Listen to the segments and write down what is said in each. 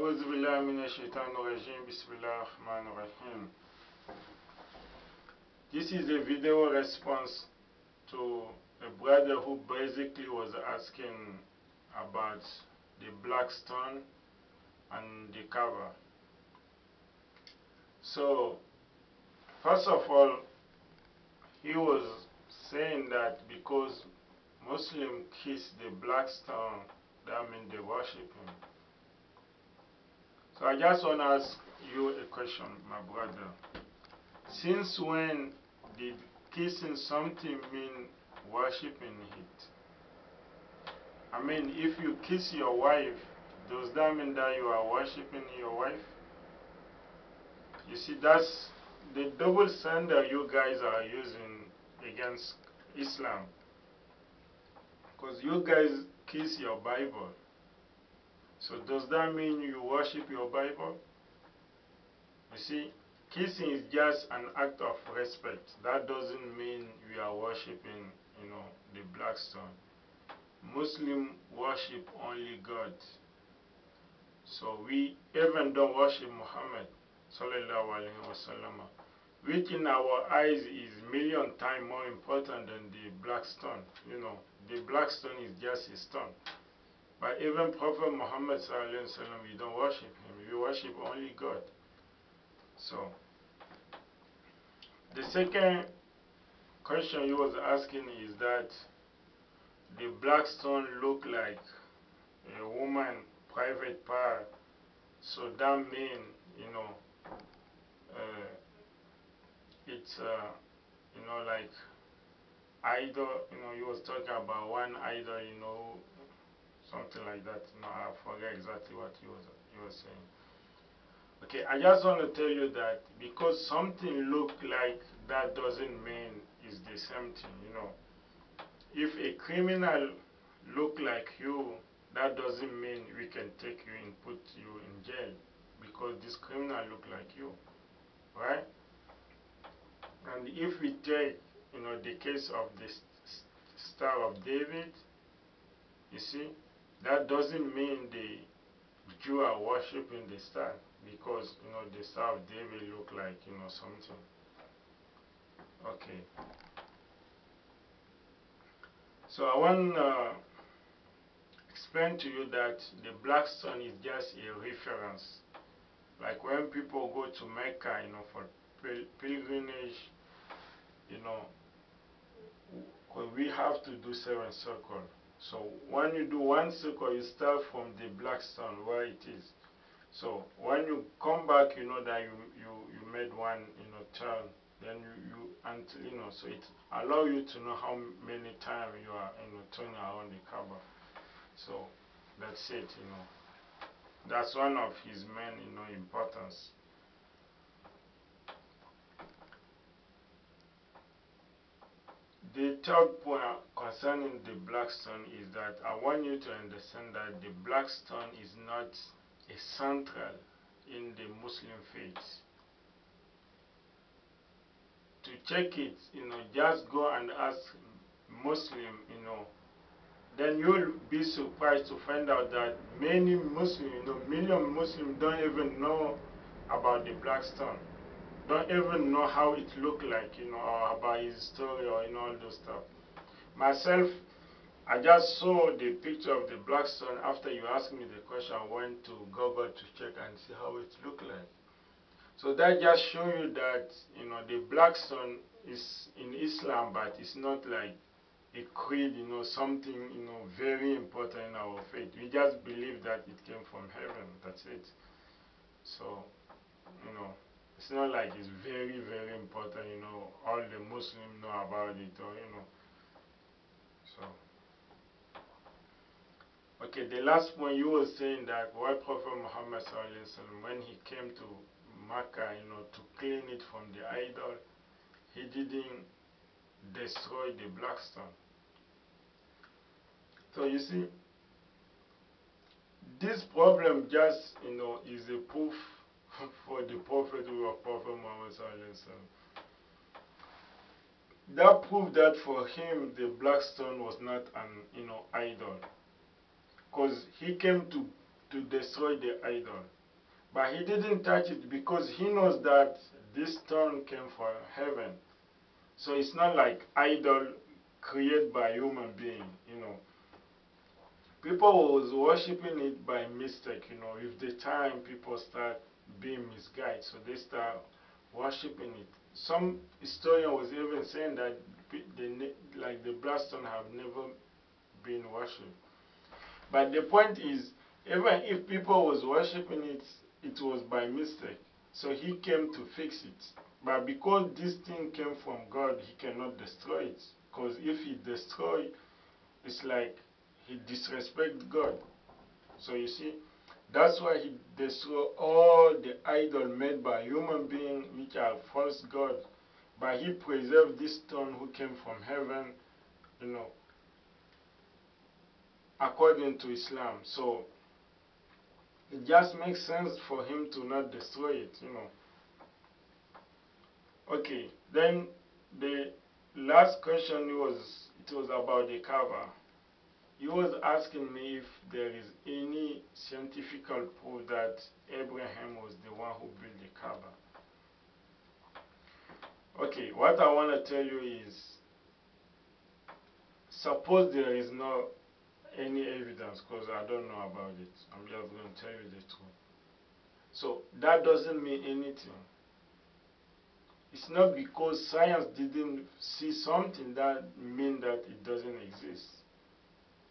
أعوذ بالله من الشيطان الرجيم بسم الله الرحمن الرحيم. This is a video response to a brother who basically was asking about the black stone and the Kabba. So, first of all, he was saying that because Muslims kiss the black stone, that means they worship him. So I just want to ask you a question, my brother. Since when did kissing something mean worshiping it? I mean, if you kiss your wife, does that mean that you are worshiping your wife? You see, that's the double standard you guys are using against Islam. Because you guys kiss your Bible. So does that mean you worship your Bible? You see, kissing is just an act of respect. That doesn't mean we are worshiping, the black stone. Muslim worship only God. So we even don't worship Muhammad, sallallahu alaihi wasallam, which in our eyes is million times more important than the black stone. The black stone is just a stone. But even Prophet Muhammad sallallahu alaihi wasallam, we don't worship him. We worship only God. So, the second question you was asking is that the black stone look like a woman private part. So that means, it's, like idol, you was talking about one idol, something like that. I forget exactly what you was saying. Okay, I just want to tell you that because something look like that doesn't mean it's the same thing, If a criminal look like you, that doesn't mean we can take you and put you in jail because this criminal look like you, right? And if we take, the case of the Star of David, you see, that doesn't mean the Jew are worshiping the star because, the Star of David look like, something. Okay. So I want to explain to you that the black stone is just a reference. Like when people go to Mecca, for pilgrimage, we have to do 7 circles. So when you do 1 circle, you start from the black stone where it is. So when you come back, you know that you made one, turn. Then so it allows you to know how many times you are, turning around the Kabba. So that's it, That's one of his main, importance. The third point concerning the black stone is that I want you to understand that the black stone is not a central in the Muslim faith. To check it, just go and ask Muslim, then you'll be surprised to find out that many Muslims, million Muslims don't even know about the black stone. Don't even know how it looked like, or about his story or all those stuff. Myself, I just saw the picture of the black stone after you asked me the question. I went to Google to check and see how it looked like. So that just shows you that, the black stone is in Islam, but it's not like a creed, something, very important in our faith. We just believe that it came from heaven. That's it. So, it's not like it's very, very important, all the Muslims know about it, or, So, okay, the last point you were saying that why Prophet Muhammad sallallahu when he came to Makkah, to clean it from the idol, he didn't destroy the black stone. So you see, this problem just, is a proof for the prophethood of Prophet Muhammad sallallahu. That proved that for him the black stone was not an, idol, because he came to to destroy the idol. But he didn't touch it because he knows that this stone came from heaven. So it's not like idol created by human being, you know. People was worshiping it by mistake, you know. With the time, people start being misguided, so they start worshiping it. Some historian was even saying that like the blood stone have never been worshipped. But the point is, even if people was worshiping it, it was by mistake. So he came to fix it. But because this thing came from God, he cannot destroy it. Because if he destroy, it's like he disrespect God. So you see, that's why he destroy all the idol made by human beings, which are false God. But he preserved this stone who came from heaven, you know, according to Islam. So it just makes sense for him to not destroy it, you know. Okay, then the last question was about the Kabba. He was asking me if there is any scientific proof that Abraham was the one who built the Kabba. Okay, what I want to tell you is, suppose there is no any evidence, because I don't know about it. I'm just going to tell you the truth. So that doesn't mean anything. It's not because science didn't see something that mean that it doesn't exist.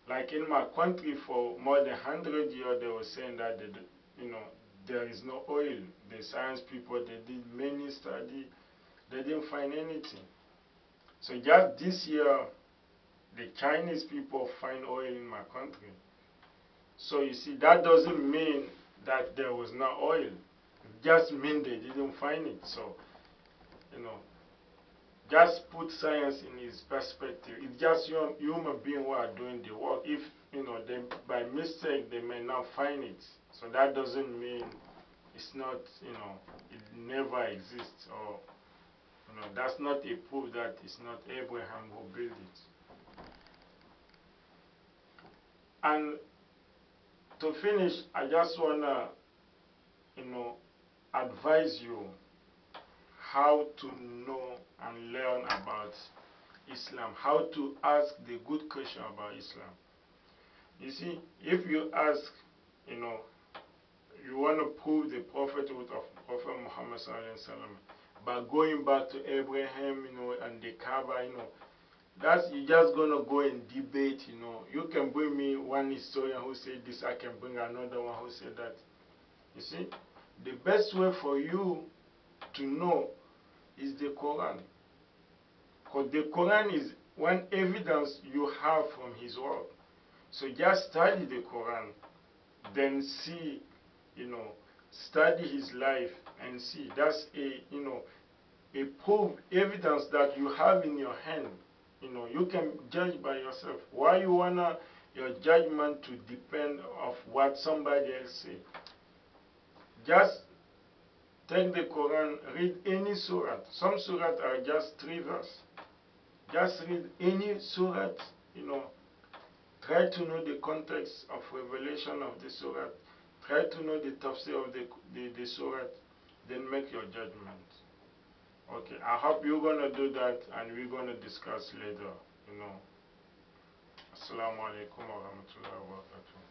Like in my country, for more than 100 years, they were saying that you know, there is no oil. The science people, they did many studies, they didn't find anything. So just this year, the Chinese people find oil in my country. So you see, that doesn't mean that there was no oil. It just means they didn't find it. So, you know, just put science in its perspective. It's just human beings who are doing the work. If, you know, they, by mistake, they may not find it. So that doesn't mean it's not, you know, it never exists, or, you know, that's not a proof that it's not Abraham who built it. And to finish, I just wanna, you know, advise you how to know and learn about Islam, how to ask the good question about Islam. You see, if you ask, you know, you want to prove the prophethood of Prophet Muhammad by going back to Abraham, you know, and the Kaaba, you know, that's, you're just going to go and debate, you know. You can bring me one historian who said this, I can bring another one who said that. You see, the best way for you to know is the Quran. Because the Quran is one evidence you have from his word. So just study the Quran, then see, you know, study his life and see. That's a, you know, a proof, evidence that you have in your hand. You know, you can judge by yourself. Why you wanna your judgment to depend of what somebody else say? Just take the Quran, read any surah. Some surah are just 3 verses. Just read any surah, you know. Try to know the context of revelation of the surah. Try to know the tafsir of the surah. Then make your judgment. Okay, I hope you're going to do that, and we're going to discuss later, you know. Assalamu alaikum wa rahmatullahi wa barakatuh.